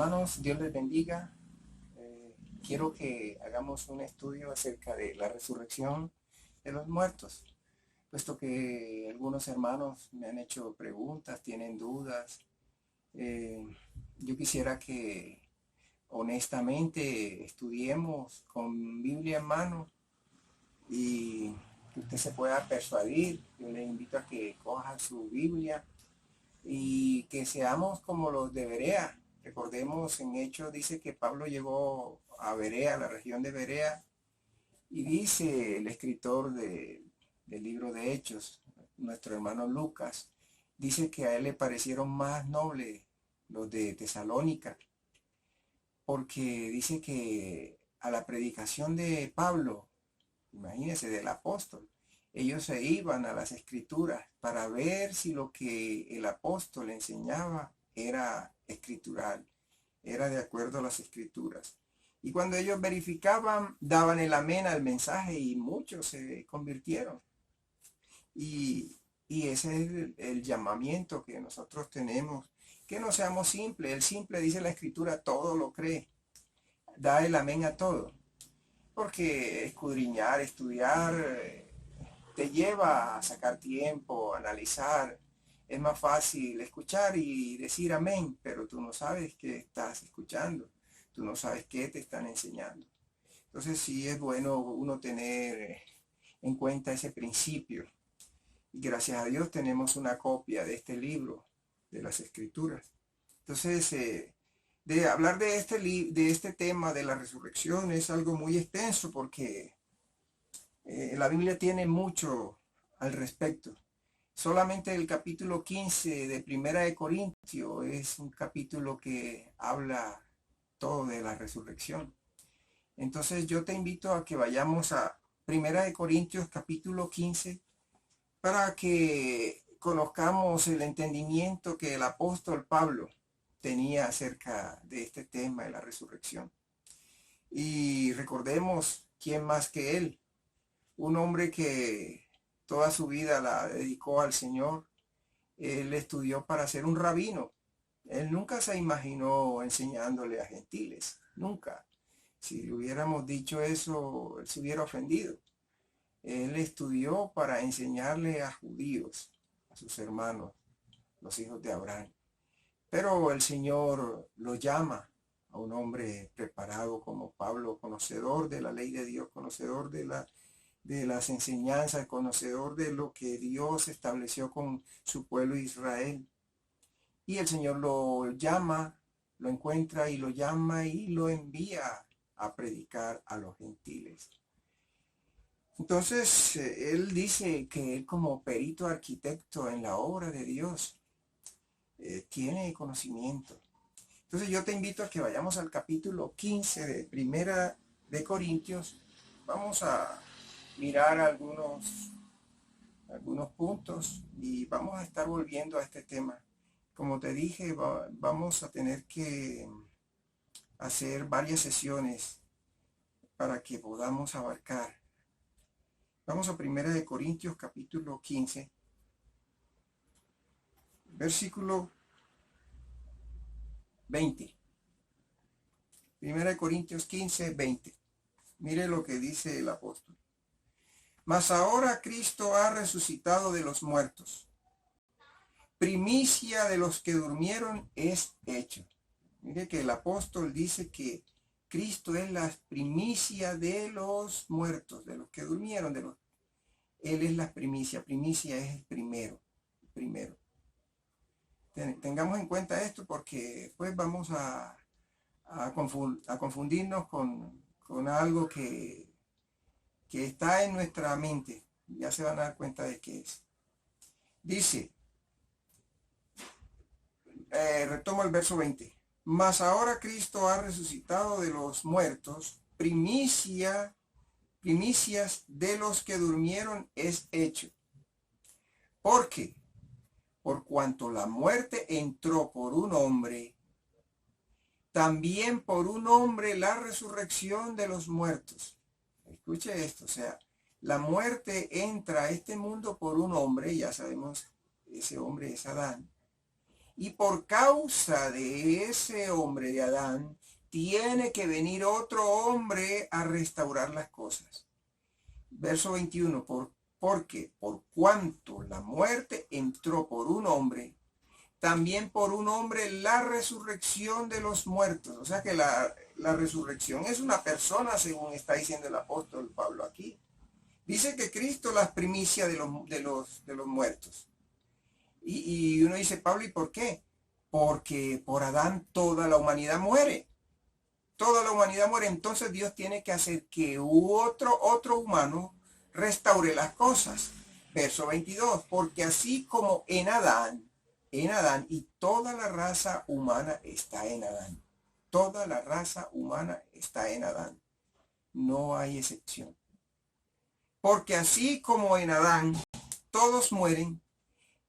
Hermanos, Dios les bendiga. Quiero que hagamos un estudio acerca de la resurrección de los muertos, puesto que algunos hermanos me han hecho preguntas, tienen dudas. Eh, yo quisiera que honestamente estudiemos con Biblia en mano y que usted se pueda persuadir. Yo le invito a que coja su Biblia y que seamos como los de Berea. Recordemos, en Hechos dice que Pablo llegó a Berea, la región de Berea, y dice el escritor del libro de Hechos, nuestro hermano Lucas, dice que a él le parecieron más nobles los de Tesalónica, porque dice que a la predicación de Pablo, imagínense, del apóstol, ellos se iban a las escrituras para ver si lo que el apóstol enseñaba era escritural, era de acuerdo a las escrituras. Y cuando ellos verificaban, daban el amén al mensaje y muchos se convirtieron. Y ese es el llamamiento que nosotros tenemos, que no seamos simples. El simple, dice la escritura, todo lo cree, da el amén a todo. Porque escudriñar, estudiar, te lleva a sacar tiempo, a analizar. Es más fácil escuchar y decir amén, pero tú no sabes qué estás escuchando. Tú no sabes qué te están enseñando. Entonces sí es bueno uno tener en cuenta ese principio. Y gracias a Dios tenemos una copia de este libro, de las Escrituras. Entonces, de hablar de este tema de la resurrección es algo muy extenso porque la Biblia tiene mucho al respecto. Solamente el capítulo 15 de Primera de Corintios es un capítulo que habla todo de la resurrección. Entonces yo te invito a que vayamos a Primera de Corintios capítulo 15 para que conozcamos el entendimiento que el apóstol Pablo tenía acerca de este tema de la resurrección. Y recordemos quién más que él, un hombre que toda su vida la dedicó al Señor. Él estudió para ser un rabino. Él nunca se imaginó enseñándole a gentiles, nunca. Si le hubiéramos dicho eso, él se hubiera ofendido. Él estudió para enseñarle a judíos, a sus hermanos, los hijos de Abraham. Pero el Señor lo llama a un hombre preparado como Pablo, conocedor de la ley de Dios, conocedor de las enseñanzas, conocedor de lo que Dios estableció con su pueblo Israel. Y el Señor lo llama, lo encuentra y lo llama y lo envía a predicar a los gentiles. Entonces, él dice que él como perito arquitecto en la obra de Dios, tiene conocimiento. Entonces yo te invito a que vayamos al capítulo 15 de Primera de Corintios. Vamos a mirar algunos puntos y vamos a estar volviendo a este tema. Como te dije, vamos a tener que hacer varias sesiones para que podamos abarcar. Vamos a Primera de Corintios capítulo 15, versículo 20. Primera de Corintios 15, 20. Mire lo que dice el apóstol. Mas ahora Cristo ha resucitado de los muertos. Primicia de los que durmieron es hecho. Mire que el apóstol dice que Cristo es la primicia de los muertos, de los que durmieron, Él es la primicia. Primicia es el primero. Tengamos en cuenta esto porque pues vamos a confundirnos con algo que está en nuestra mente. Ya se van a dar cuenta de qué es. Dice, retomo el verso 20. Mas ahora Cristo ha resucitado de los muertos, primicias de los que durmieron es hecho. ¿Por qué? Por cuanto la muerte entró por un hombre, también por un hombre la resurrección de los muertos. Escuche esto, o sea, la muerte entra a este mundo por un hombre, ya sabemos, ese hombre es Adán. Y por causa de ese hombre de Adán, tiene que venir otro hombre a restaurar las cosas. Verso 21, porque por cuanto la muerte entró por un hombre, también por un hombre la resurrección de los muertos. O sea que la resurrección es una persona, según está diciendo el apóstol Pablo aquí. Dice que Cristo las primicias de los muertos. Y uno dice, Pablo, ¿y por qué? Porque por Adán toda la humanidad muere. Toda la humanidad muere. Entonces Dios tiene que hacer que otro humano restaure las cosas. Verso 22, porque así como en Adán, y toda la raza humana está en Adán. Toda la raza humana está en Adán. No hay excepción. Porque así como en Adán todos mueren,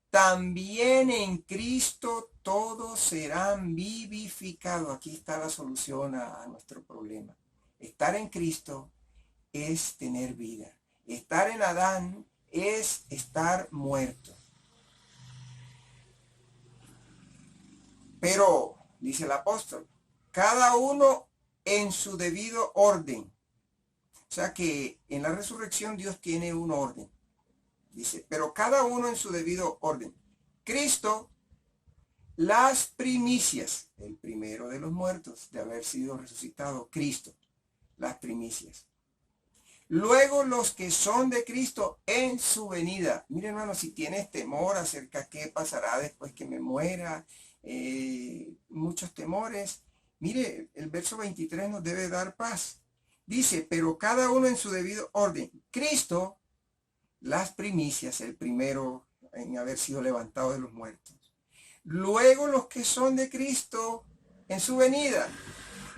también en Cristo todos serán vivificados. Aquí está la solución a nuestro problema. Estar en Cristo es tener vida. Estar en Adán es estar muerto. Pero, dice el apóstol, cada uno en su debido orden. O sea que en la resurrección Dios tiene un orden. Dice, pero cada uno en su debido orden. Cristo, las primicias, el primero de los muertos, de haber sido resucitado. Cristo, las primicias. Luego los que son de Cristo en su venida. Mire, hermano, si tienes temor acerca de qué pasará después que me muera, muchos temores. Mire, el verso 23 nos debe dar paz. Dice, pero cada uno en su debido orden. Cristo, las primicias, el primero en haber sido levantado de los muertos. Luego los que son de Cristo en su venida.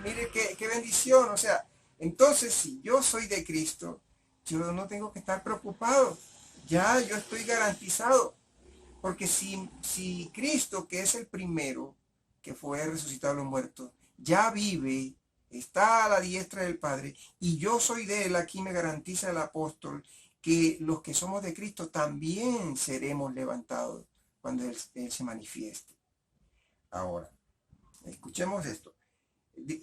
Mire qué bendición. O sea, entonces si yo soy de Cristo, yo no tengo que estar preocupado. Ya yo estoy garantizado. Porque si Cristo, que es el primero que fue resucitado de los muertos, ya vive, está a la diestra del Padre, y yo soy de él, aquí me garantiza el apóstol que los que somos de Cristo también seremos levantados cuando él se manifieste. Ahora, escuchemos esto.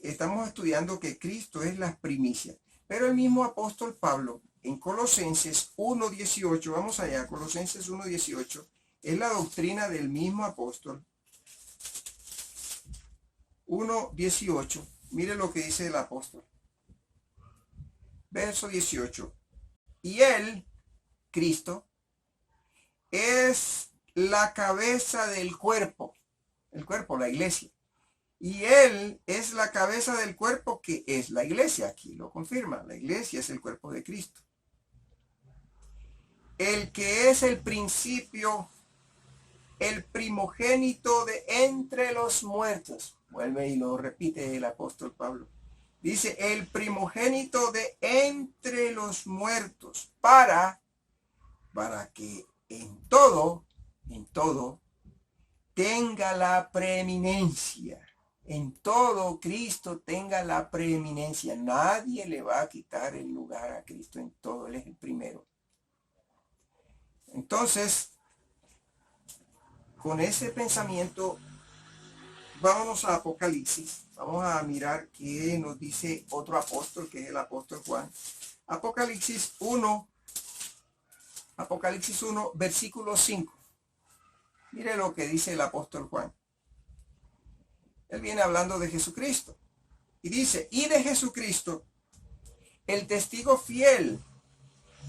Estamos estudiando que Cristo es las primicias, pero el mismo apóstol Pablo en Colosenses 1:18, vamos allá, Colosenses 1:18, es la doctrina del mismo apóstol. 1:18, mire lo que dice el apóstol. Verso 18. Y él, Cristo, es la cabeza del cuerpo. El cuerpo, la iglesia. Y él es la cabeza del cuerpo que es la iglesia. Aquí lo confirma. La iglesia es el cuerpo de Cristo. El que es el principio, el primogénito de entre los muertos. Vuelve y lo repite el apóstol Pablo. Dice, el primogénito de entre los muertos, para que en todo, tenga la preeminencia. En todo Cristo tenga la preeminencia. Nadie le va a quitar el lugar a Cristo en todo. Él es el primero. Entonces, con ese pensamiento, vámonos a Apocalipsis. Vamos a mirar qué nos dice otro apóstol, que es el apóstol Juan. Apocalipsis 1, versículo 5. Mire lo que dice el apóstol Juan. Él viene hablando de Jesucristo. Y dice, y de Jesucristo, el testigo fiel,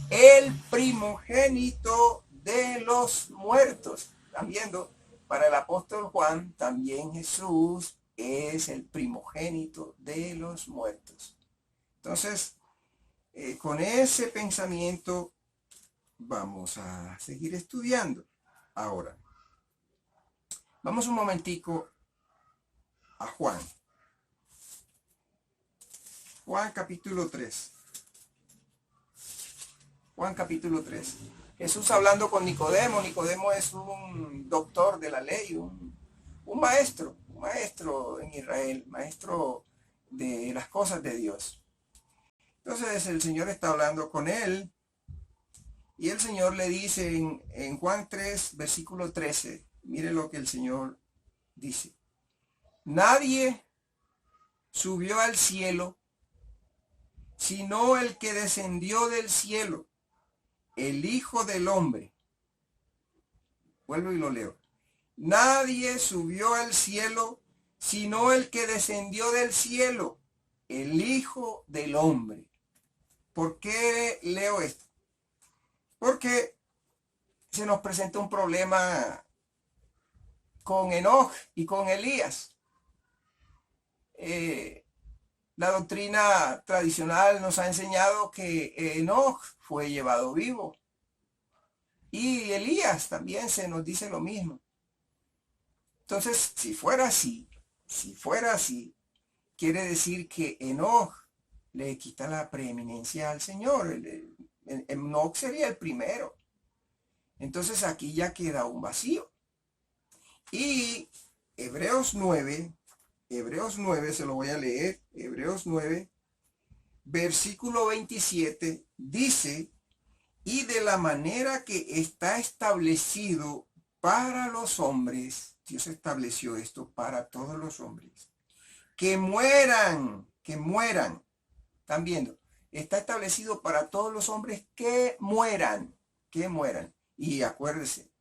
el primogénito de los muertos. ¿Están viendo? Para el apóstol Juan, también Jesús es el primogénito de los muertos. Entonces, con ese pensamiento vamos a seguir estudiando. Ahora, vamos un momentico a Juan. Juan capítulo 3. Juan capítulo 3. Jesús hablando con Nicodemo. Nicodemo es un doctor de la ley, un maestro en Israel, maestro de las cosas de Dios. Entonces el Señor está hablando con él y el Señor le dice en Juan 3, versículo 13, mire lo que el Señor dice, nadie subió al cielo, sino el que descendió del cielo, el Hijo del Hombre. Vuelvo y lo leo. Nadie subió al cielo, sino el que descendió del cielo, el Hijo del Hombre. ¿Por qué leo esto? Porque se nos presenta un problema con Enoc y con Elías. La doctrina tradicional nos ha enseñado que Enoc fue llevado vivo. Y Elías también se nos dice lo mismo. Entonces, si fuera así, quiere decir que Enoc le quita la preeminencia al Señor. Enoc sería el primero. Entonces aquí ya queda un vacío. Y Hebreos 9, se lo voy a leer, Hebreos 9, versículo 27, dice, y de la manera que está establecido para los hombres, Dios estableció esto para todos los hombres, que mueran, ¿están viendo? Está establecido para todos los hombres que mueran. Y acuérdese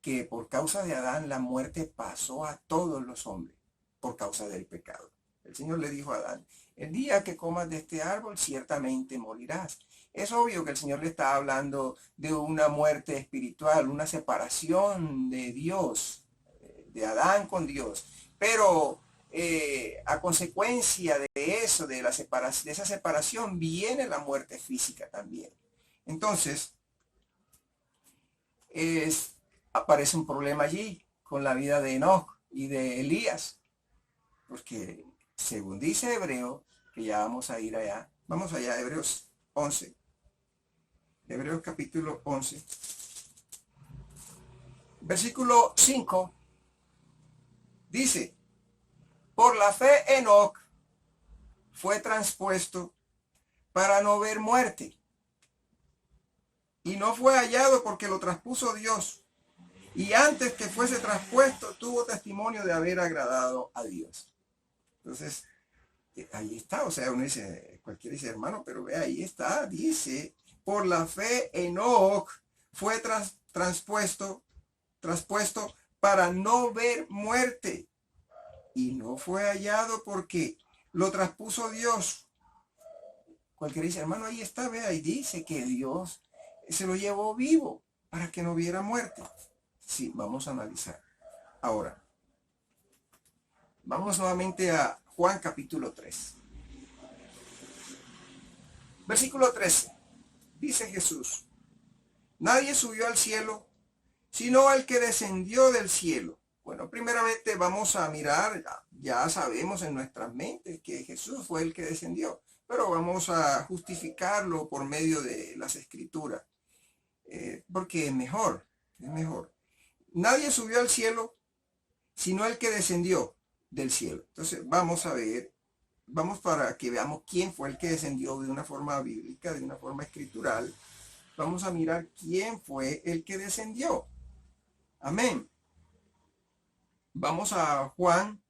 que por causa de Adán la muerte pasó a todos los hombres por causa del pecado. El Señor le dijo a Adán, el día que comas de este árbol ciertamente morirás. Es obvio que el Señor le está hablando de una muerte espiritual, una separación de Dios, de Adán con Dios. Pero a consecuencia de eso, de esa separación, viene la muerte física también. Entonces, aparece un problema allí con la vida de Enoc y de Elías. Porque según dice Hebreo, que ya vamos a ir allá, vamos allá, Hebreos 11. Hebreos capítulo 11. Versículo 5. Dice, por la fe Enoc fue transpuesto para no ver muerte. Y no fue hallado porque lo traspuso Dios. Y antes que fuese traspuesto, tuvo testimonio de haber agradado a Dios. Entonces, ahí está. O sea, uno dice, cualquiera dice, hermano, pero ve, ahí está. Dice, por la fe Enoc fue traspuesto para no ver muerte. Y no fue hallado porque lo traspuso Dios. Cualquiera dice, hermano, ahí está, ve, ahí dice que Dios se lo llevó vivo para que no viera muerte. Sí, vamos a analizar. Ahora, vamos nuevamente a Juan capítulo 3. Versículo 13. Dice Jesús, nadie subió al cielo, sino al que descendió del cielo. Bueno, primeramente vamos a mirar, ya sabemos en nuestras mentes que Jesús fue el que descendió, pero vamos a justificarlo por medio de las escrituras, porque es mejor. Nadie subió al cielo, sino el que descendió del cielo. Entonces vamos a ver, vamos para que veamos quién fue el que descendió de una forma bíblica, de una forma escritural. Vamos a mirar quién fue el que descendió. Amén. Vamos a Juan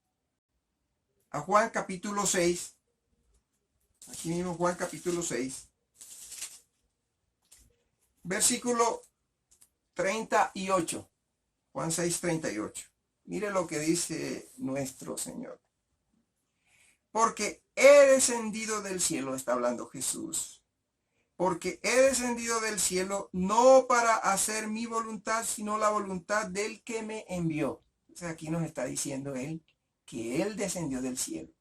capítulo 6. Aquí mismo Juan capítulo 6. Versículo 38. Juan 6, 38. Mire lo que dice nuestro Señor. Porque he descendido del cielo, está hablando Jesús. Porque he descendido del cielo no para hacer mi voluntad, sino la voluntad del que me envió. O sea, aquí nos está diciendo él que él descendió del cielo.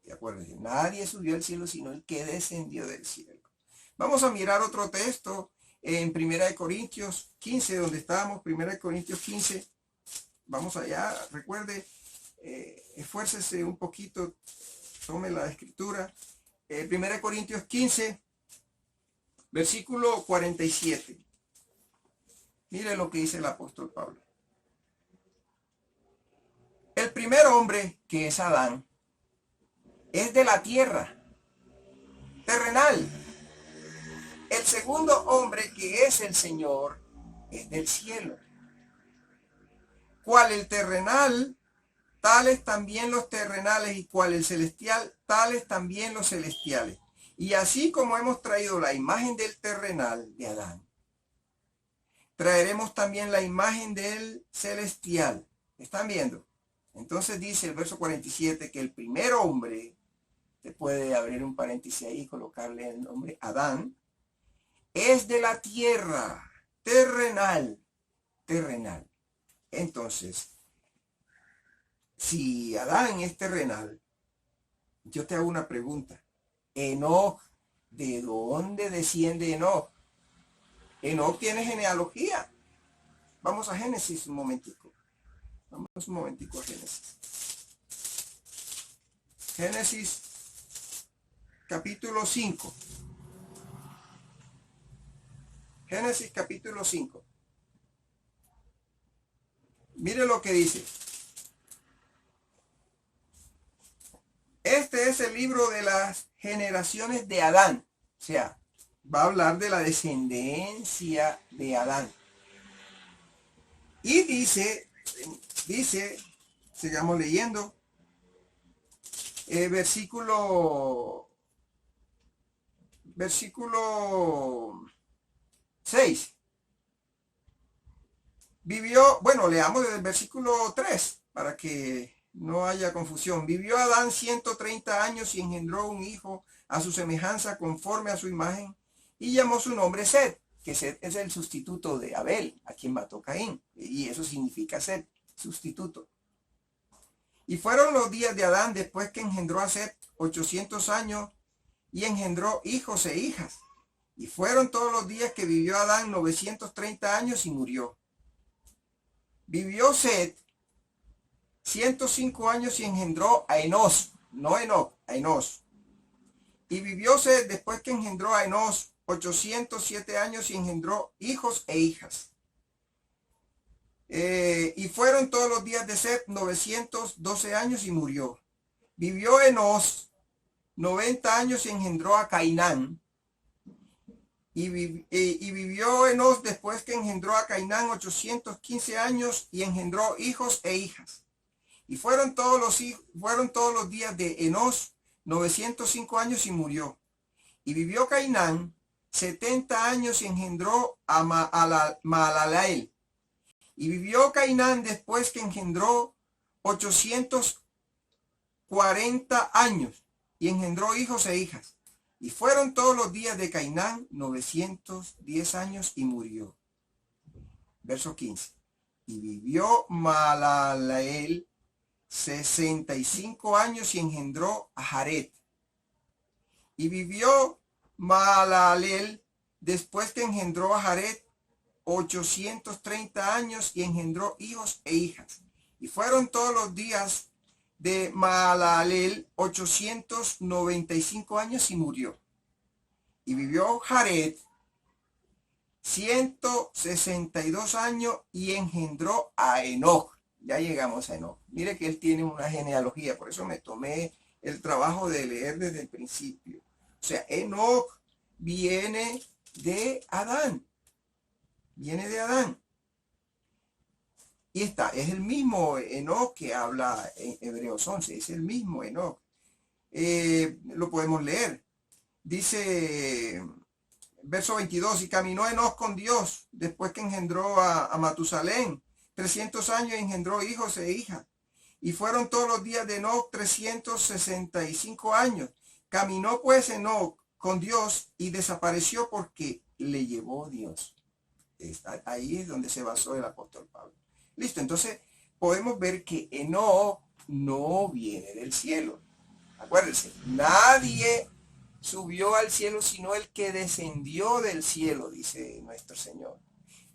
¿De acuerdo? Nadie subió al cielo, sino el que descendió del cielo. Vamos a mirar otro texto en 1 Corintios 15, donde estábamos, 1 Corintios 15. Vamos allá, recuerde, esfuércese un poquito, tome la escritura. 1 Corintios 15, versículo 47. Mire lo que dice el apóstol Pablo. El primer hombre, que es Adán, es de la tierra, terrenal. El segundo hombre, que es el Señor, es del cielo. Cual el terrenal tales también los terrenales, y cual el celestial, tales también los celestiales. Y así como hemos traído la imagen del terrenal de Adán, traeremos también la imagen del celestial. ¿Están viendo? Entonces dice el verso 47 que el primer hombre, se puede abrir un paréntesis ahí y colocarle el nombre Adán, es de la tierra, terrenal. Entonces, si Adán es terrenal, yo te hago una pregunta. Enoc, ¿de dónde desciende Enoc? Enoc tiene genealogía. Vamos a Génesis un momentico. Vamos un momentico a Génesis. Génesis capítulo 5. Génesis capítulo 5. Mire lo que dice. Este es el libro de las generaciones de Adán. O sea, va a hablar de la descendencia de Adán. Y dice, sigamos leyendo, versículo 6. Vivió, bueno, leamos desde el versículo 3 para que no haya confusión. Vivió Adán 130 años y engendró un hijo a su semejanza conforme a su imagen y llamó su nombre Set, que Set es el sustituto de Abel, a quien mató Caín, y eso significa Set, sustituto. Y fueron los días de Adán después que engendró a Set 800 años y engendró hijos e hijas. Y fueron todos los días que vivió Adán 930 años y murió. Vivió Set 105 años y engendró a Enos, no Enoc, a Enos. Y vivió Set después que engendró a Enos 807 años y engendró hijos e hijas. Y fueron todos los días de Set 912 años y murió. Vivió Enos 90 años y engendró a Cainán. Y vivió Enos después que engendró a Cainán 815 años y engendró hijos e hijas. Y fueron todos los días de Enos 905 años y murió. Y vivió Cainán 70 años y engendró a Mahalaleel. Y vivió Cainán después que engendró 840 años y engendró hijos e hijas. Y fueron todos los días de Cainán 910 años y murió. Verso 15. Y vivió Mahalaleel 65 años y engendró a Jared. Y vivió Mahalaleel después que engendró a Jared 830 años y engendró hijos e hijas. Y fueron todos los días de Mahalaleel 895 años y murió. Y vivió Jared 162 años y engendró a Enoc. Ya llegamos a Enoc. Mire que él tiene una genealogía, por eso me tomé el trabajo de leer desde el principio. O sea, Enoc viene de Adán. Viene de Adán. Y es el mismo Enoc que habla en Hebreos 11, es el mismo Enoc. Lo podemos leer. Dice, verso 22, y caminó Enoc con Dios después que engendró a Matusalén 300 años y engendró hijos e hijas. Y fueron todos los días de Enoc 365 años. Caminó pues Enoc con Dios y desapareció porque le llevó Dios. Ahí es donde se basó el apóstol Pablo. Listo, entonces podemos ver que Enoc no viene del cielo. Acuérdense, nadie subió al cielo sino el que descendió del cielo, dice nuestro Señor.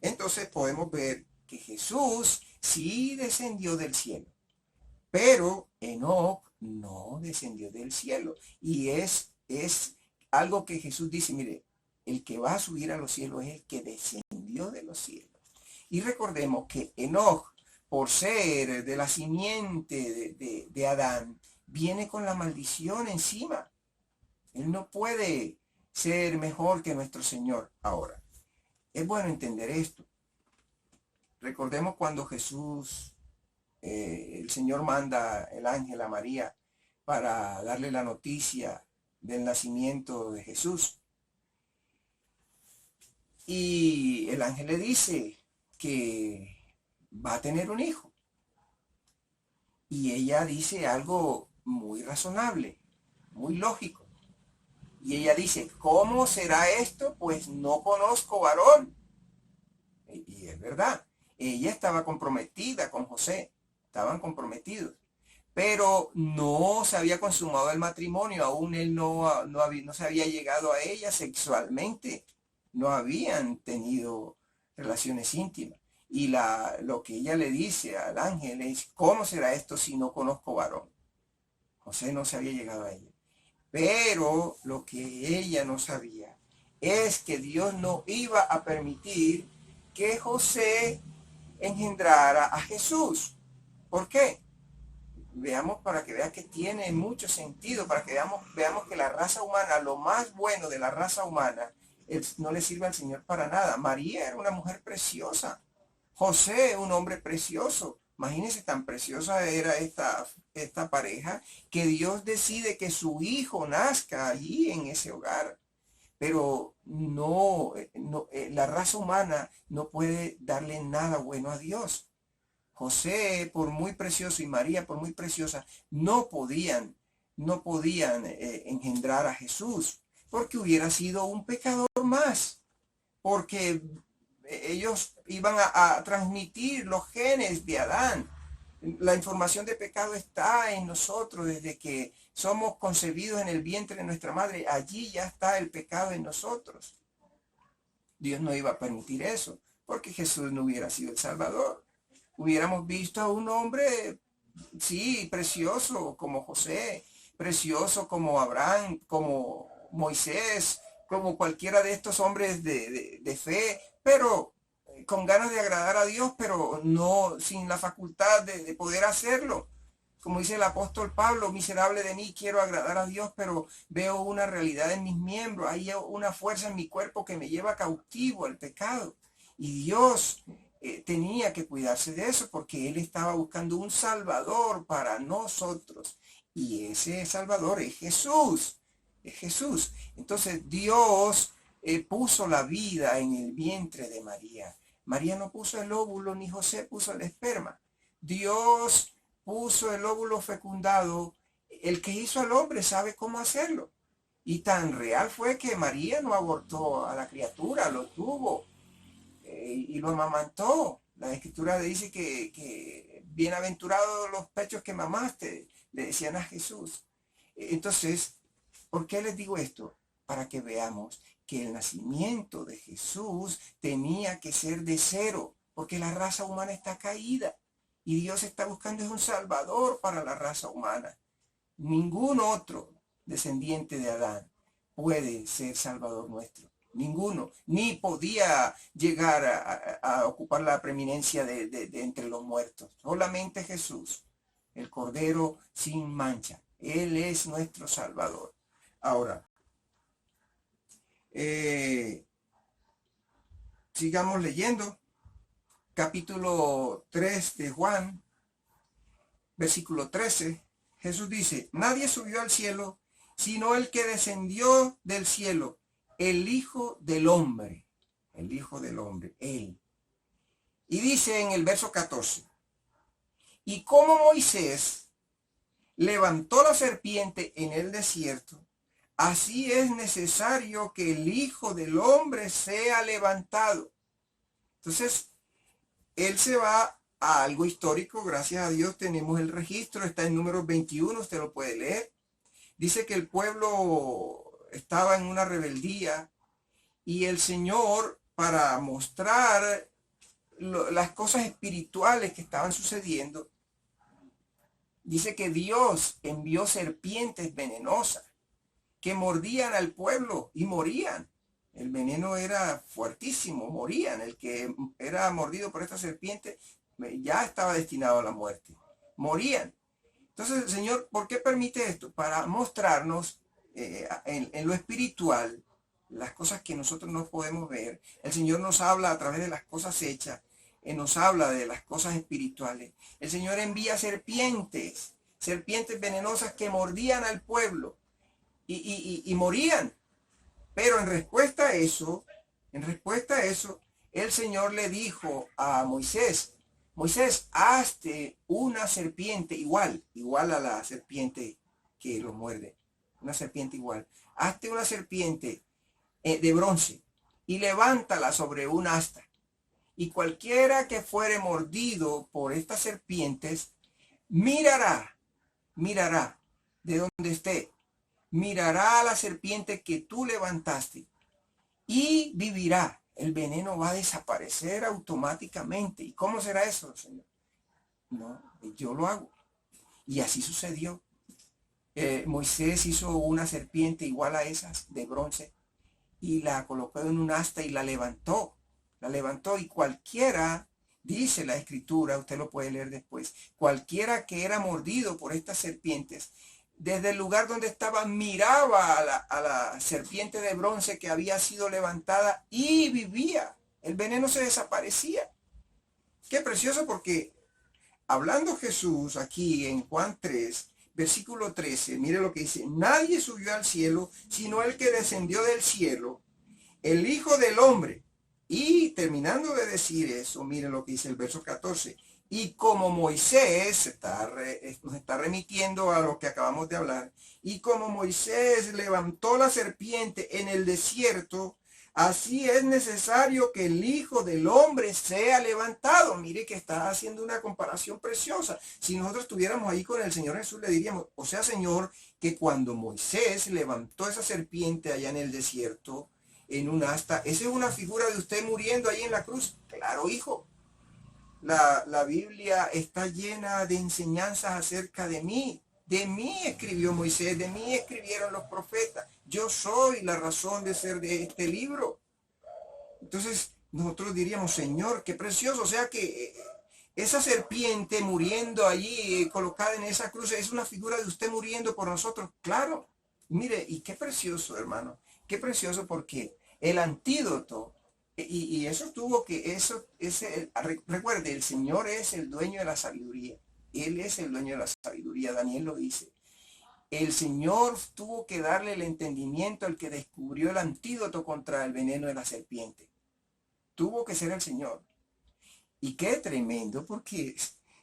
Entonces podemos ver que Jesús sí descendió del cielo, pero Enoc no descendió del cielo. Y es algo que Jesús dice, mire, el que va a subir a los cielos es el que descendió de los cielos. Y recordemos que Enoc, por ser de la simiente de Adán, viene con la maldición encima. Él no puede ser mejor que nuestro Señor. Ahora, es bueno entender esto. Recordemos cuando Jesús el Señor manda el ángel a María para darle la noticia del nacimiento de Jesús. Y el ángel le dice que va a tener un hijo. Y ella dice algo muy razonable, muy lógico. Y ella dice, ¿cómo será esto? Pues no conozco varón. Y es verdad, ella estaba comprometida con José, estaban comprometidos, pero no se había consumado el matrimonio, aún él no se había llegado a ella sexualmente, no habían tenido relaciones íntimas. Y lo que ella le dice al ángel es, ¿cómo será esto si no conozco varón? José no se había llegado a ella. Pero lo que ella no sabía es que Dios no iba a permitir que José engendrara a Jesús. ¿Por qué? Veamos para que veas que tiene mucho sentido, para que veamos que la raza humana, lo más bueno de la raza humana, no le sirve al Señor para nada. María era una mujer preciosa. José, un hombre precioso. Imagínense, tan preciosa era esta pareja que Dios decide que su hijo nazca allí en ese hogar. Pero la raza humana no puede darle nada bueno a Dios. José, por muy precioso, y María, por muy preciosa, no podían engendrar a Jesús, porque hubiera sido un pecador más, porque ellos iban a transmitir los genes de Adán. La información de pecado está en nosotros desde que somos concebidos en el vientre de nuestra madre. Allí ya está el pecado en nosotros. Dios no iba a permitir eso, porque Jesús no hubiera sido el Salvador. Hubiéramos visto a un hombre, sí, precioso como José, precioso como Abraham, como Moisés, como cualquiera de estos hombres de fe, pero con ganas de agradar a Dios, pero no sin la facultad de poder hacerlo. Como dice el apóstol Pablo, miserable de mí, quiero agradar a Dios, pero veo una realidad en mis miembros, hay una fuerza en mi cuerpo que me lleva cautivo al pecado. Y Dios tenía que cuidarse de eso porque Él estaba buscando un Salvador para nosotros. Y ese Salvador es Jesús. Es Jesús. Entonces Dios puso la vida en el vientre de María. María no puso el óvulo ni José puso el esperma. Dios puso el óvulo fecundado. El que hizo al hombre sabe cómo hacerlo. Y tan real fue que María no abortó a la criatura, lo tuvo y lo amamantó. La escritura dice que bienaventurados los pechos que mamaste, le decían a Jesús. Entonces, ¿por qué les digo esto? Para que veamos que el nacimiento de Jesús tenía que ser de cero, porque la raza humana está caída y Dios está buscando un Salvador para la raza humana. Ningún otro descendiente de Adán puede ser Salvador nuestro. Ninguno, ni podía llegar a ocupar la preeminencia de entre los muertos. Solamente Jesús, el Cordero sin mancha. Él es nuestro Salvador. Ahora, sigamos leyendo. Capítulo 3 de Juan, versículo 13. Jesús dice, nadie subió al cielo, sino el que descendió del cielo, el Hijo del Hombre. El Hijo del Hombre, Él. Y dice en el verso 14, y como Moisés levantó la serpiente en el desierto, así es necesario que el Hijo del Hombre sea levantado. Entonces, Él se va a algo histórico, gracias a Dios tenemos el registro, está en Números 21, usted lo puede leer. Dice que el pueblo estaba en una rebeldía y el Señor, para mostrar las cosas espirituales que estaban sucediendo, dice que Dios envió serpientes venenosas que mordían al pueblo y morían. El veneno era fuertísimo, morían. El que era mordido por esta serpiente ya estaba destinado a la muerte. Morían. Entonces el Señor, ¿por qué permite esto? Para mostrarnos en lo espiritual las cosas que nosotros no podemos ver. El Señor nos habla a través de las cosas hechas. nos habla de las cosas espirituales. El Señor envía serpientes venenosas que mordían al pueblo y morían. Pero en respuesta a eso, el Señor le dijo a Moisés, Moisés, hazte una serpiente igual a la serpiente que los muerde, una serpiente igual. Hazte una serpiente de bronce y levántala sobre un asta. Y cualquiera que fuere mordido por estas serpientes, mirará de donde esté, mirará a la serpiente que tú levantaste y vivirá. El veneno va a desaparecer automáticamente. ¿Y cómo será eso, Señor? No, yo lo hago. Y así sucedió. Moisés hizo una serpiente igual a esas de bronce y la colocó en un asta y la levantó y cualquiera, dice la escritura, usted lo puede leer después, cualquiera que era mordido por estas serpientes, desde el lugar donde estaba miraba a la serpiente de bronce que había sido levantada y vivía. El veneno se desaparecía. Qué precioso, porque hablando Jesús aquí en Juan 3, versículo 13, mire lo que dice: nadie subió al cielo sino el que descendió del cielo, el Hijo del Hombre. Y terminando de decir eso, mire lo que dice el verso 14. Y como Moisés nos está remitiendo a lo que acabamos de hablar, y como Moisés levantó la serpiente en el desierto, así es necesario que el Hijo del Hombre sea levantado. Mire que está haciendo una comparación preciosa. Si nosotros estuviéramos ahí con el Señor Jesús, le diríamos: o sea, Señor, que cuando Moisés levantó esa serpiente allá en el desierto, en un asta, esa es una figura de usted muriendo ahí en la cruz. Claro, hijo. La Biblia está llena de enseñanzas acerca de mí. De mí escribió Moisés, de mí escribieron los profetas. Yo soy la razón de ser de este libro. Entonces nosotros diríamos: Señor, qué precioso. O sea que esa serpiente muriendo allí, colocada en esa cruz, es una figura de usted muriendo por nosotros. Claro. Mire, y qué precioso, hermano. Qué precioso, porque el antídoto, y eso tuvo que, recuerde, el Señor es el dueño de la sabiduría. Él es el dueño de la sabiduría. Daniel lo dice. El Señor tuvo que darle el entendimiento al que descubrió el antídoto contra el veneno de la serpiente. Tuvo que ser el Señor. Y qué tremendo, porque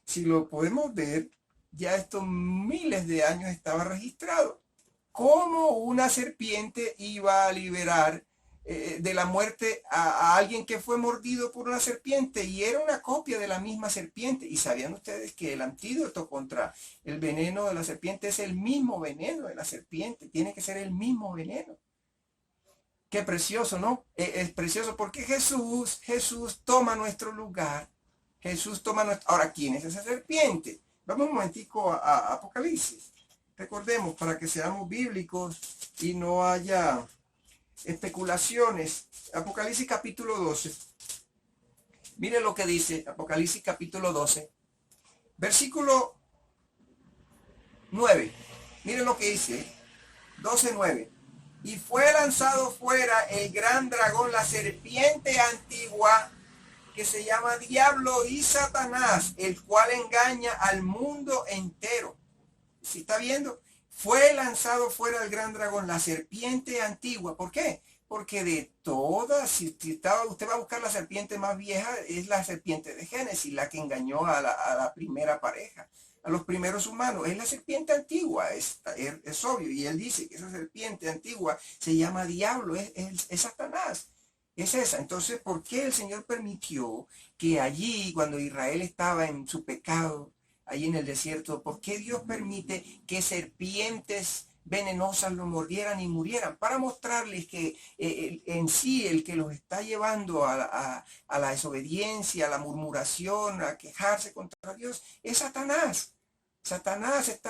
si lo podemos ver, ya estos miles de años estaba registrado. ¿Cómo una serpiente iba a liberar de la muerte a alguien que fue mordido por una serpiente? Y era una copia de la misma serpiente. ¿Y sabían ustedes que el antídoto contra el veneno de la serpiente es el mismo veneno de la serpiente? Tiene que ser el mismo veneno. Qué precioso, ¿no? Es precioso porque Jesús toma nuestro lugar. Jesús toma nuestro... Ahora, ¿quién es esa serpiente? Vamos un momentico a Apocalipsis. Recordemos, para que seamos bíblicos y no haya especulaciones. Apocalipsis capítulo 12. Mire lo que dice Apocalipsis capítulo 12. Versículo 9. Mire lo que dice. 12:9. Y fue lanzado fuera el gran dragón, la serpiente antigua, que se llama Diablo y Satanás, el cual engaña al mundo entero. ¿Sí está viendo? Fue lanzado fuera el gran dragón, la serpiente antigua. ¿Por qué? Porque de todas, si usted va a buscar la serpiente más vieja, es la serpiente de Génesis, la que engañó a la primera pareja, a los primeros humanos. Es la serpiente antigua, es obvio. Y él dice que esa serpiente antigua se llama Diablo, es Satanás. Es esa. Entonces, ¿por qué el Señor permitió que allí, cuando Israel estaba en su pecado, ahí en el desierto, por qué Dios permite que serpientes venenosas lo mordieran y murieran? Para mostrarles que en sí el que los está llevando a la desobediencia, a la murmuración, a quejarse contra Dios, es Satanás. Satanás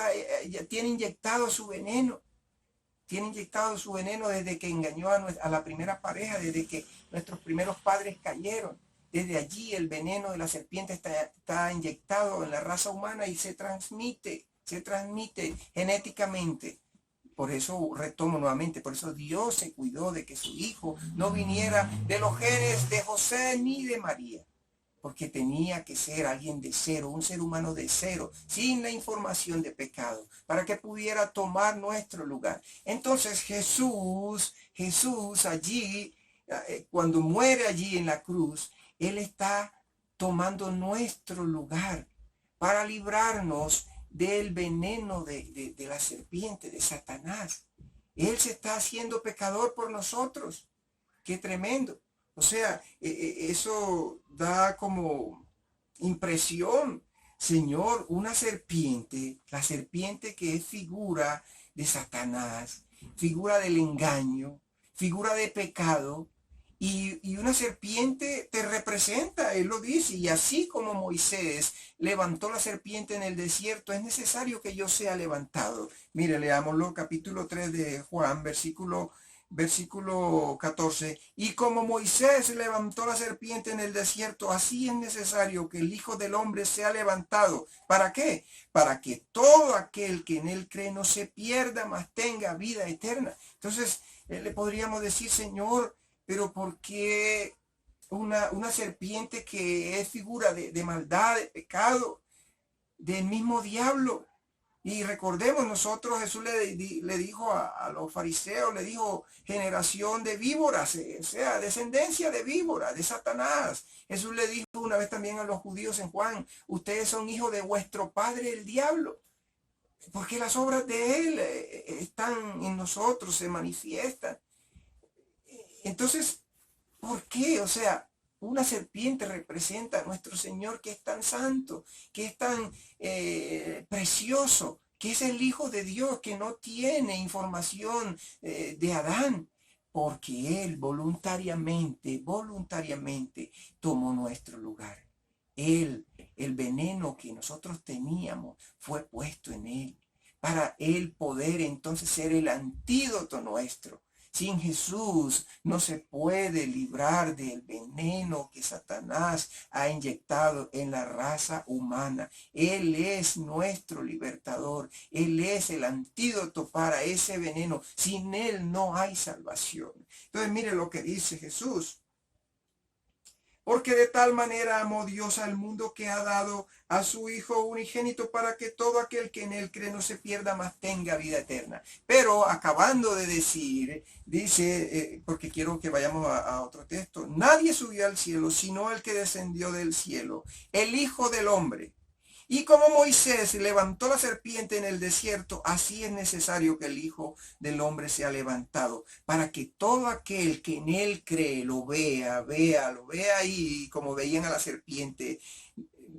tiene inyectado su veneno. Tiene inyectado su veneno desde que engañó a la primera pareja, desde que nuestros primeros padres cayeron. Desde allí el veneno de la serpiente está inyectado en la raza humana y se transmite genéticamente. Por eso retomo nuevamente, por eso Dios se cuidó de que su hijo no viniera de los genes de José ni de María. porque tenía que ser alguien de cero, un ser humano de cero, sin la información de pecado, para que pudiera tomar nuestro lugar. Entonces Jesús allí, cuando muere allí en la cruz, Él está tomando nuestro lugar para librarnos del veneno de la serpiente, de Satanás. Él se está haciendo pecador por nosotros. Qué tremendo. O sea, eso da como impresión. Señor, una serpiente, la serpiente que es figura de Satanás, figura del engaño, figura de pecado, y una serpiente te representa, él lo dice, y así como Moisés levantó la serpiente en el desierto, es necesario que yo sea levantado. Mire, leámoslo, capítulo 3 de Juan, versículo 14. Y como Moisés levantó la serpiente en el desierto, así es necesario que el Hijo del Hombre sea levantado. ¿Para qué? Para que todo aquel que en él cree no se pierda, mas tenga vida eterna. Entonces, le podríamos decir, Señor, pero ¿por qué una serpiente que es figura de maldad, de pecado, del mismo diablo? Y recordemos, nosotros, Jesús le dijo a los fariseos, le dijo, generación de víboras, o sea, descendencia de víboras, de Satanás. Jesús le dijo una vez también a los judíos en Juan, ustedes son hijos de vuestro padre el diablo, porque las obras de él están en nosotros, se manifiestan. Entonces, ¿por qué? O sea, una serpiente representa a nuestro Señor, que es tan santo, que es tan precioso, que es el Hijo de Dios, que no tiene información de Adán, porque Él voluntariamente tomó nuestro lugar. Él, el veneno que nosotros teníamos, fue puesto en Él, para Él poder entonces ser el antídoto nuestro. Sin Jesús no se puede librar del veneno que Satanás ha inyectado en la raza humana. Él es nuestro libertador. Él es el antídoto para ese veneno. Sin Él no hay salvación. Entonces mire lo que dice Jesús. Porque de tal manera amó Dios al mundo que ha dado a su Hijo unigénito para que todo aquel que en él cree no se pierda, mas tenga vida eterna. Pero acabando de decir, dice, porque quiero que vayamos a otro texto, nadie subió al cielo sino el que descendió del cielo, el Hijo del Hombre. Y como Moisés levantó la serpiente en el desierto, así es necesario que el Hijo del Hombre sea levantado, para que todo aquel que en él cree lo vea y como veían a la serpiente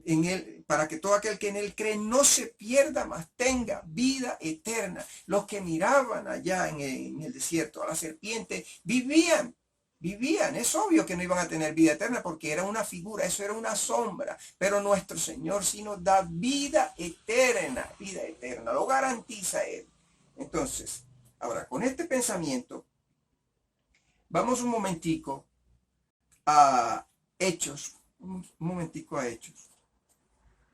en él, para que todo aquel que en él cree no se pierda, mas tenga vida eterna. Los que miraban allá en el desierto a la serpiente vivían. Es obvio que no iban a tener vida eterna porque era una figura, eso era una sombra, pero nuestro Señor sí nos da vida eterna, lo garantiza Él. Entonces, ahora con este pensamiento, vamos un momentico a Hechos,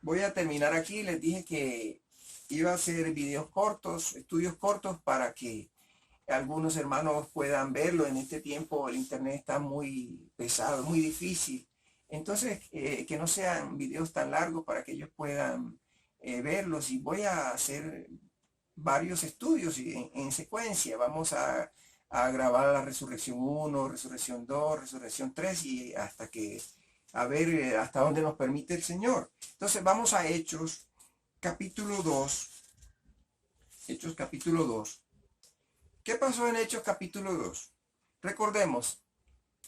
Voy a terminar aquí, les dije que iba a hacer videos cortos, estudios cortos para que algunos hermanos puedan verlo. En este tiempo el internet está muy pesado, muy difícil. Entonces, que no sean videos tan largos para que ellos puedan verlos. Y voy a hacer varios estudios en secuencia. Vamos a grabar la Resurrección 1, Resurrección 2, Resurrección 3 y hasta que, a ver hasta dónde nos permite el Señor. Entonces vamos a Hechos capítulo 2. Hechos capítulo 2. ¿Qué pasó en Hechos capítulo 2? Recordemos,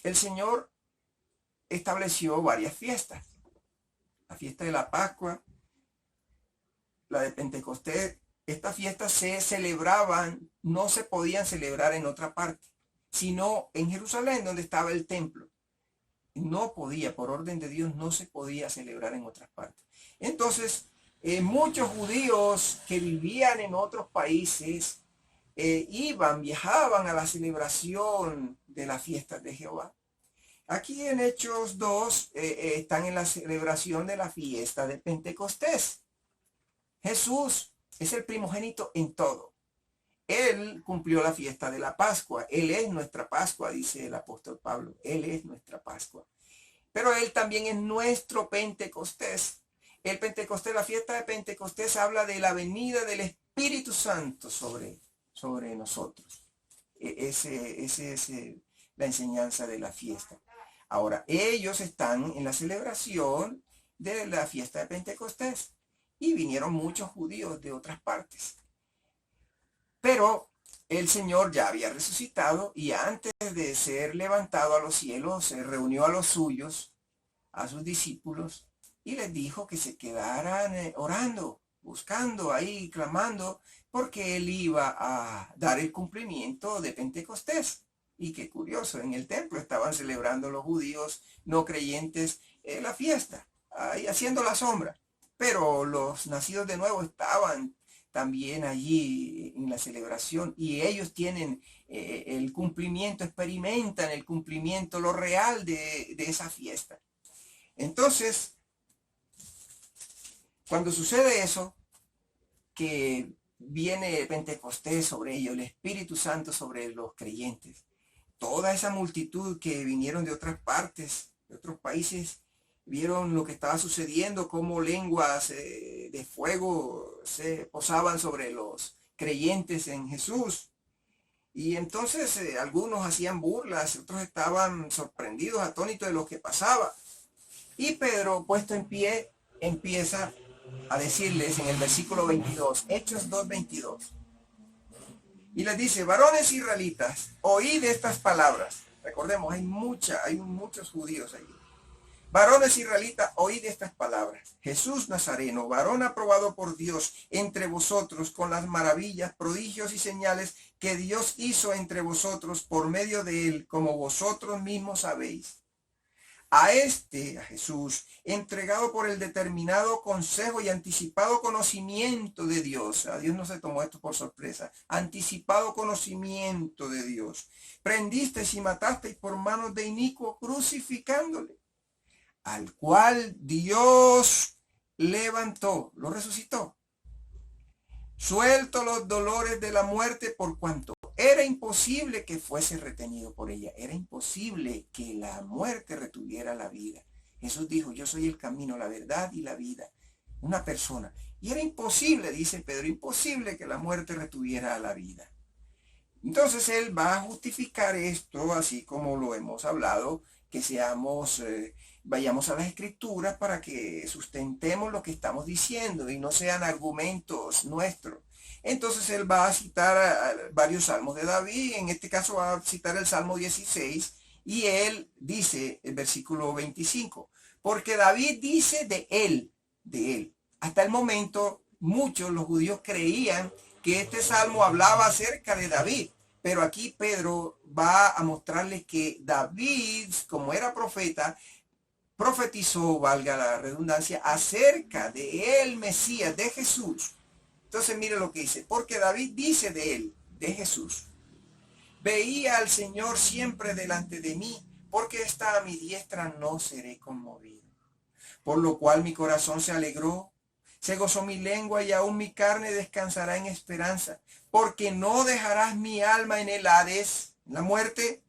el Señor estableció varias fiestas. La fiesta de la Pascua, la de Pentecostés. Estas fiestas se celebraban, no se podían celebrar en otra parte, sino en Jerusalén, donde estaba el templo. No podía, por orden de Dios, no se podía celebrar en otras partes. Entonces, muchos judíos que vivían en otros países viajaban a la celebración de las fiestas de Jehová. Aquí en Hechos 2 están en la celebración de la fiesta de Pentecostés. Jesús es el primogénito en todo. Él cumplió la fiesta de la Pascua. Él es nuestra Pascua, dice el apóstol Pablo. Él es nuestra Pascua. pero Él también es nuestro Pentecostés. El Pentecostés, la fiesta de Pentecostés habla de la venida del Espíritu Santo sobre nosotros. Ese es la enseñanza de la fiesta. Ahora, ellos están en la celebración de la fiesta de Pentecostés y vinieron muchos judíos de otras partes. Pero el Señor ya había resucitado y antes de ser levantado a los cielos, se reunió a los suyos, a sus discípulos, y les dijo que se quedaran orando, buscando ahí, clamando, porque Él iba a dar el cumplimiento de Pentecostés. Y qué curioso, en el templo estaban celebrando los judíos no creyentes la fiesta, ahí haciendo la sombra. Pero los nacidos de nuevo estaban también allí en la celebración y ellos tienen el cumplimiento, experimentan el cumplimiento, lo real de esa fiesta. Entonces, cuando sucede eso, que viene Pentecostés sobre ellos, el Espíritu Santo sobre los creyentes, toda esa multitud que vinieron de otras partes, de otros países, vieron lo que estaba sucediendo, cómo lenguas de fuego se posaban sobre los creyentes en Jesús. Y entonces algunos hacían burlas, otros estaban sorprendidos, atónitos de lo que pasaba. Y Pedro, puesto en pie, empieza a decirles en el versículo 22, Hechos 2:22. Y les dice, varones israelitas, oíd estas palabras. Recordemos, hay muchos judíos allí. Varones israelitas, oíd estas palabras. Jesús Nazareno, varón aprobado por Dios entre vosotros con las maravillas, prodigios y señales que Dios hizo entre vosotros por medio de él, como vosotros mismos sabéis. A Jesús, entregado por el determinado consejo y anticipado conocimiento de Dios. A Dios no se tomó esto por sorpresa. Anticipado conocimiento de Dios. Prendisteis y matasteis por manos de inicuo, crucificándole. Al cual Dios levantó, lo resucitó. Suelto los dolores de la muerte por cuanto era imposible que fuese retenido por ella. Era imposible que la muerte retuviera la vida. Jesús dijo, yo soy el camino, la verdad y la vida. Una persona. Y era imposible, dice Pedro, imposible que la muerte retuviera la vida. Entonces él va a justificar esto, así como lo hemos hablado, que vayamos a las escrituras para que sustentemos lo que estamos diciendo y no sean argumentos nuestros. Entonces él va a citar varios salmos de David, en este caso va a citar el Salmo 16, y él dice, el versículo 25, porque David dice de él. Hasta el momento, muchos los judíos creían que este salmo hablaba acerca de David, pero aquí Pedro va a mostrarles que David, como era profeta, profetizó, valga la redundancia, acerca de el Mesías, de Jesús. Entonces mire lo que dice, porque David dice de él, de Jesús, veía al Señor siempre delante de mí, porque está a mi diestra no seré conmovido. Por lo cual mi corazón se alegró, se gozó mi lengua y aún mi carne descansará en esperanza, porque no dejarás mi alma en el Hades, en la muerte,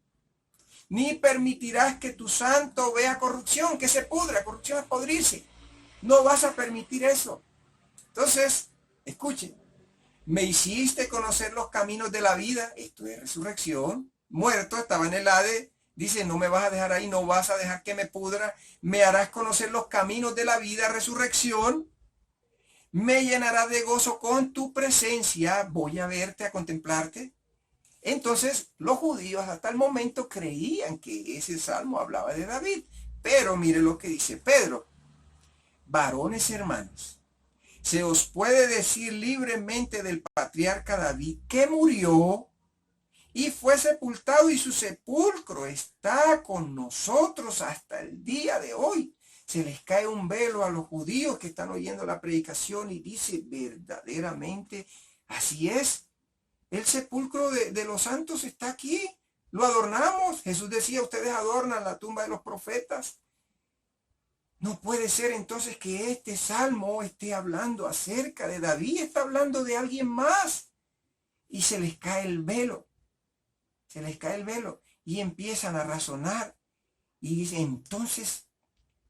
ni permitirás que tu santo vea corrupción, que se pudra. Corrupción es podrirse. No vas a permitir eso. Entonces, escuchen, me hiciste conocer los caminos de la vida, esto es resurrección, muerto, estaba en el Hades, dice, no me vas a dejar ahí, no vas a dejar que me pudra, me harás conocer los caminos de la vida, resurrección, me llenarás de gozo con tu presencia, voy a verte, a contemplarte. Entonces, los judíos hasta el momento creían que ese salmo hablaba de David, pero mire lo que dice Pedro, varones hermanos, se os puede decir libremente del patriarca David que murió y fue sepultado y su sepulcro está con nosotros hasta el día de hoy. Se les cae un velo a los judíos que están oyendo la predicación y dice verdaderamente así es. El sepulcro de los santos está aquí. Lo adornamos. Jesús decía, ustedes adornan la tumba de los profetas. No puede ser entonces que este salmo esté hablando acerca de David, está hablando de alguien más. Y se les cae el velo. Se les cae el velo. Y empiezan a razonar. Y dicen, entonces,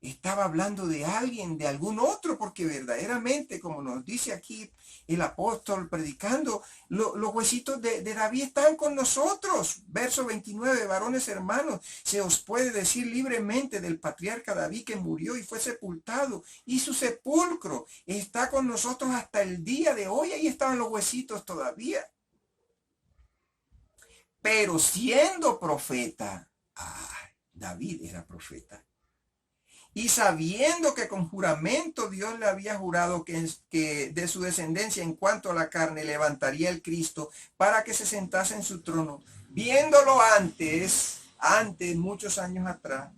estaba hablando de alguien, de algún otro, porque verdaderamente, como nos dice aquí el apóstol predicando, los huesitos de David están con nosotros. Verso 29, varones hermanos, se os puede decir libremente del patriarca David que murió y fue sepultado, y su sepulcro está con nosotros hasta el día de hoy. Ahí estaban los huesitos todavía. Pero siendo profeta, David era profeta, y sabiendo que con juramento Dios le había jurado que de su descendencia en cuanto a la carne levantaría el Cristo para que se sentase en su trono, viéndolo antes, muchos años atrás,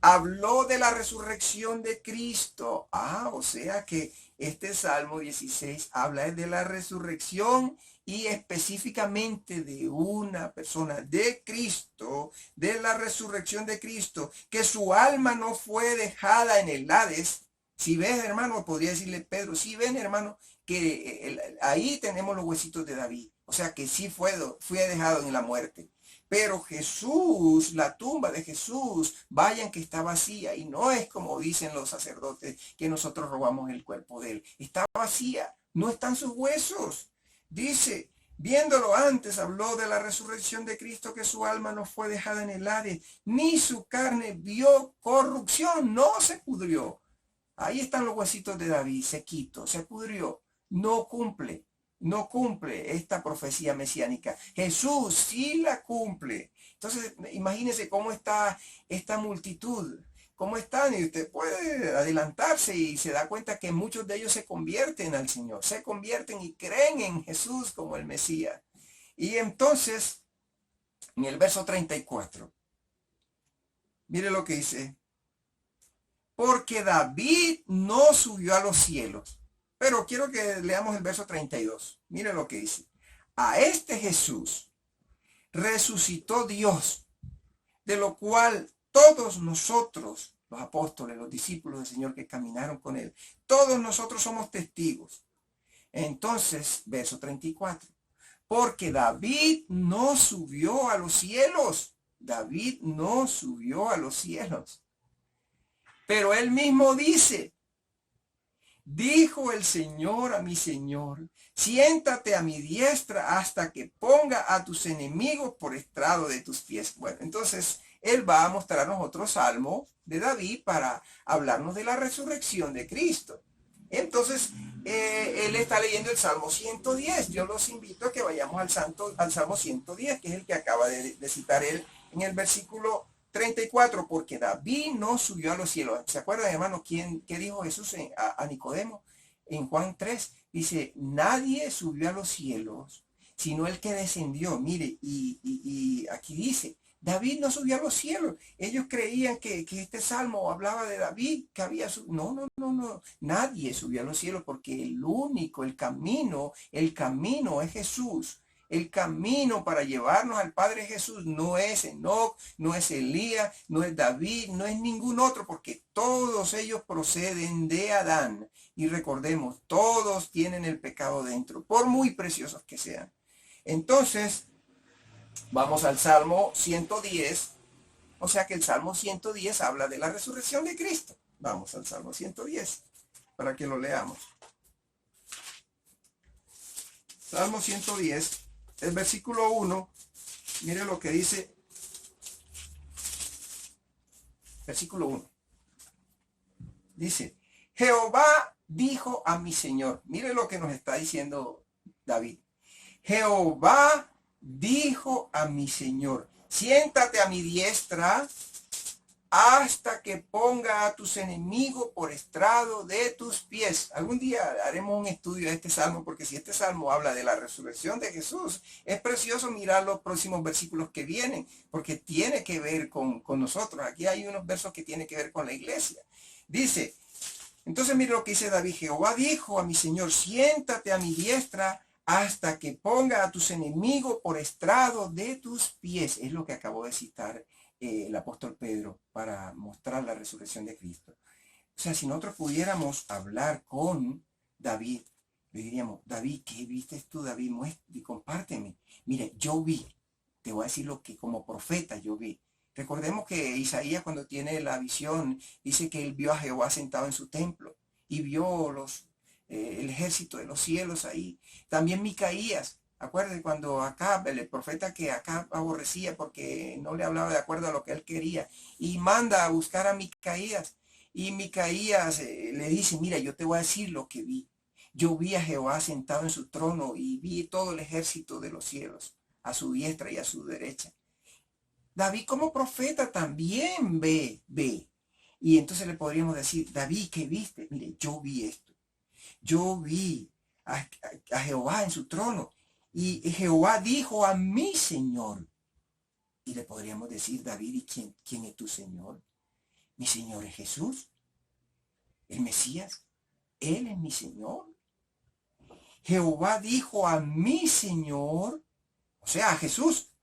habló de la resurrección de Cristo. O sea que este Salmo 16 habla de la resurrección y específicamente de una persona, de Cristo, de la resurrección de Cristo, que su alma no fue dejada en el Hades. Si ves, hermano, podría decirle Pedro, si ven, hermano, que ahí tenemos los huesitos de David. O sea que sí fue dejado en la muerte. Pero Jesús, la tumba de Jesús, vayan que está vacía. Y no es como dicen los sacerdotes que nosotros robamos el cuerpo de él. Está vacía, no están sus huesos. Dice, viéndolo antes, habló de la resurrección de Cristo, que su alma no fue dejada en el Hades, ni su carne vio corrupción, no se pudrió. Ahí están los huesitos de David, sequito, se pudrió, no cumple. No cumple esta profecía mesiánica. Jesús sí la cumple. Entonces, imagínense cómo está esta multitud. ¿Cómo están? Y usted puede adelantarse y se da cuenta que muchos de ellos se convierten al Señor. Se convierten y creen en Jesús como el Mesías. Y entonces, en el verso 34, mire lo que dice. Porque David no subió a los cielos. Pero quiero que leamos el verso 32. Mire lo que dice. A este Jesús resucitó Dios, de lo cual todos nosotros, los apóstoles, los discípulos del Señor que caminaron con él, todos nosotros somos testigos. Entonces, verso 34. Porque David no subió a los cielos. David no subió a los cielos. Pero él mismo dice, dijo el Señor a mi Señor, siéntate a mi diestra hasta que ponga a tus enemigos por estrado de tus pies. Bueno, entonces él va a mostrarnos otro salmo de David para hablarnos de la resurrección de Cristo. Entonces, él está leyendo el Salmo 110. Yo los invito a que vayamos al Salmo 110, que es el que acaba de citar él en el versículo 34, porque David no subió a los cielos. ¿Se acuerdan, hermano, qué dijo Jesús a Nicodemo en Juan 3? Dice, nadie subió a los cielos, sino el que descendió. Mire, y aquí dice, David no subió a los cielos. Ellos creían que este salmo hablaba de David, que había subido. No. Nadie subió a los cielos porque el camino es Jesús. El camino para llevarnos al Padre Jesús no es Enoc, no es Elías, no es David, no es ningún otro, porque todos ellos proceden de Adán. Y recordemos, todos tienen el pecado dentro, por muy preciosos que sean. Entonces, vamos al Salmo 110. O sea que el Salmo 110 habla de la resurrección de Cristo. Vamos al Salmo 110 para que lo leamos. Salmo 110. El versículo 1, mire lo que dice, versículo 1, dice, Jehová dijo a mi Señor, mire lo que nos está diciendo David, Jehová dijo a mi Señor, siéntate a mi diestra hasta que ponga a tus enemigos por estrado de tus pies. Algún día haremos un estudio de este salmo, porque si este salmo habla de la resurrección de Jesús, es precioso mirar los próximos versículos que vienen, porque tiene que ver con nosotros. Aquí hay unos versos que tienen que ver con la iglesia. Dice, entonces mire lo que dice David, Jehová dijo a mi Señor, siéntate a mi diestra hasta que ponga a tus enemigos por estrado de tus pies. Es lo que acabo de citar el apóstol Pedro para mostrar la resurrección de Cristo. O sea, si nosotros pudiéramos hablar con David, le diríamos, David, ¿qué viste tú, David? Compárteme. Mire, yo vi, te voy a decir lo que como profeta yo vi. Recordemos que Isaías, cuando tiene la visión, dice que él vio a Jehová sentado en su templo y vio el ejército de los cielos ahí. También Micaías, acuérdense cuando Acab, el profeta que Acab aborrecía porque no le hablaba de acuerdo a lo que él quería, y manda a buscar a Micaías. Y Micaías le dice, mira, yo te voy a decir lo que vi. Yo vi a Jehová sentado en su trono y vi todo el ejército de los cielos, a su diestra y a su derecha. David como profeta también ve. Y entonces le podríamos decir, David, ¿qué viste? Mire, yo vi esto. Yo vi a Jehová en su trono. Y Jehová dijo a mi Señor. Y le podríamos decir, David, ¿y quién es tu Señor? Mi Señor es Jesús, el Mesías. Él es mi Señor. Jehová dijo a mi Señor, o sea, a Jesús,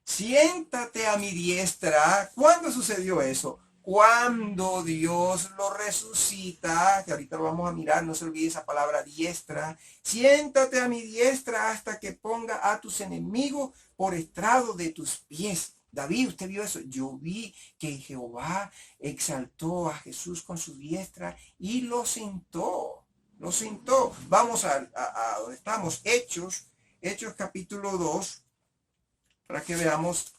siéntate a mi diestra. ¿Cuándo sucedió eso? Cuando Dios lo resucita, que ahorita lo vamos a mirar, no se olvide esa palabra diestra. Siéntate a mi diestra hasta que ponga a tus enemigos por estrado de tus pies. David, ¿usted vio eso? Yo vi que Jehová exaltó a Jesús con su diestra y lo sentó. Lo sentó. Vamos a donde estamos. Hechos capítulo 2. Para que veamos.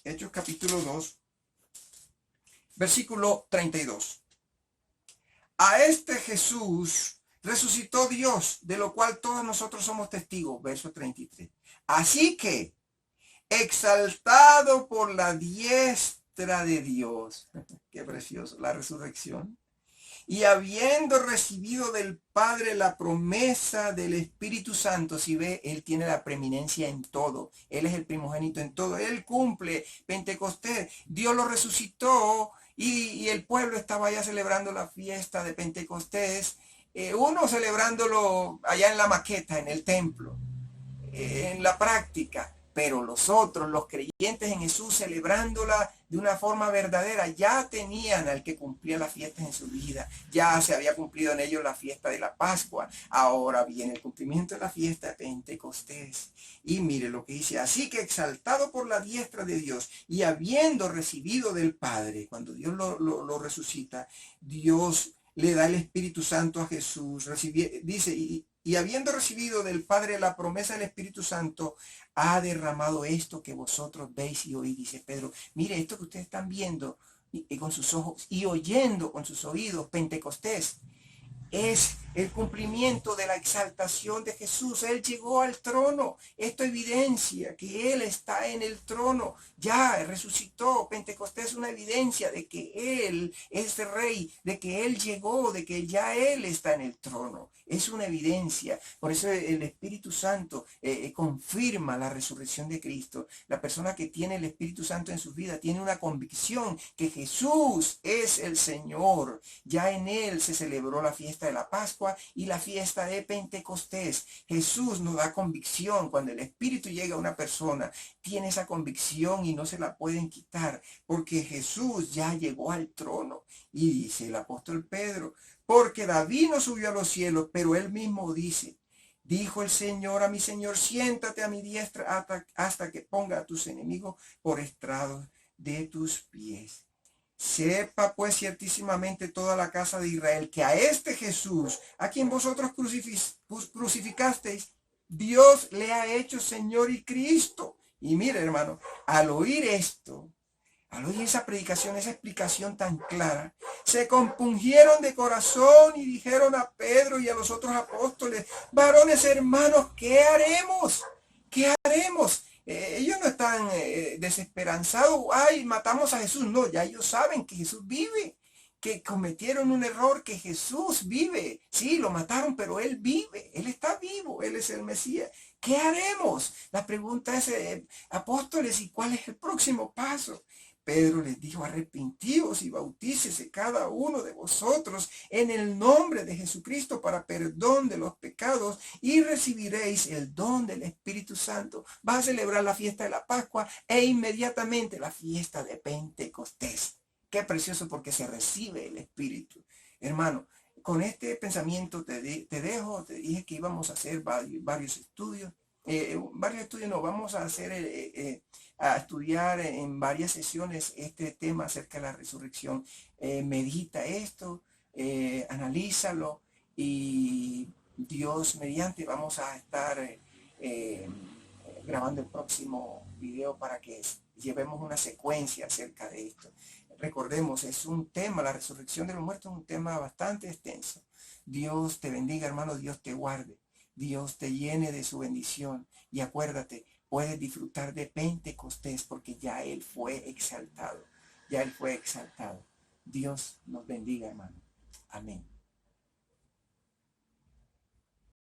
Hechos capítulo 2. Versículo 32. A este Jesús resucitó Dios, de lo cual todos nosotros somos testigos. Verso 33. Así que, exaltado por la diestra de Dios. Qué precioso, la resurrección. Y habiendo recibido del Padre la promesa del Espíritu Santo, si ve, Él tiene la preeminencia en todo. Él es el primogénito en todo. Él cumple Pentecostés. Dios lo resucitó y el pueblo estaba ya celebrando la fiesta de Pentecostés. Uno celebrándolo allá en la maqueta, en el templo, en la práctica. Pero los otros, los creyentes en Jesús, celebrándola de una forma verdadera, ya tenían al que cumplía las fiestas en su vida. Ya se había cumplido en ellos la fiesta de la Pascua. Ahora viene el cumplimiento de la fiesta de Pentecostés. Y mire lo que dice. Así que exaltado por la diestra de Dios y habiendo recibido del Padre, cuando Dios lo resucita, Dios le da el Espíritu Santo a Jesús. Dice, y habiendo recibido del Padre la promesa del Espíritu Santo, ha derramado esto que vosotros veis y oís, dice Pedro. Mire, esto que ustedes están viendo con sus ojos y oyendo con sus oídos, Pentecostés, es el cumplimiento de la exaltación de Jesús. Él llegó al trono. Esto evidencia que Él está en el trono. Ya resucitó. Pentecostés es una evidencia de que Él es rey, de que Él llegó, de que ya Él está en el trono. Es una evidencia. Por eso el Espíritu Santo confirma la resurrección de Cristo. La persona que tiene el Espíritu Santo en su vida tiene una convicción que Jesús es el Señor. Ya en Él se celebró la fiesta de la Pascua y la fiesta de Pentecostés. Jesús nos da convicción. Cuando el Espíritu llega a una persona, tiene esa convicción y no se la pueden quitar, porque Jesús ya llegó al trono. Y dice el apóstol Pedro, porque David no subió a los cielos, pero él mismo dice, dijo el Señor a mi Señor, siéntate a mi diestra hasta que ponga a tus enemigos por estrado de tus pies. Sepa pues ciertísimamente toda la casa de Israel que a este Jesús, a quien vosotros crucificasteis, Dios le ha hecho Señor y Cristo. Y mire, hermano, al oír esto, al oír esa predicación, esa explicación tan clara, se compungieron de corazón y dijeron a Pedro y a los otros apóstoles, varones hermanos, ¿qué haremos? ¿Qué haremos? Ellos no están desesperanzados, ay, matamos a Jesús. No, ya ellos saben que Jesús vive, que cometieron un error, que Jesús vive. Sí, lo mataron, pero Él vive, Él está vivo, Él es el Mesías. ¿Qué haremos? La pregunta es, apóstoles, ¿y cuál es el próximo paso? Pedro les dijo, arrepentíos y bautícese cada uno de vosotros en el nombre de Jesucristo para perdón de los pecados y recibiréis el don del Espíritu Santo. Va a celebrar la fiesta de la Pascua e inmediatamente la fiesta de Pentecostés. Qué precioso, porque se recibe el Espíritu. Hermano, con este pensamiento te dejo. Te dije que íbamos a hacer varios estudios. varios estudios, nos vamos a hacer, a estudiar en varias sesiones este tema acerca de la resurrección. Medita esto, analízalo y Dios mediante vamos a estar eh, grabando el próximo video para que llevemos una secuencia acerca de esto. Recordemos, es un tema, la resurrección de los muertos es un tema bastante extenso. Dios te bendiga, hermano, Dios te guarde. Dios te llene de su bendición y acuérdate, puedes disfrutar de Pentecostés porque ya Él fue exaltado, ya Él fue exaltado. Dios nos bendiga, hermano. Amén.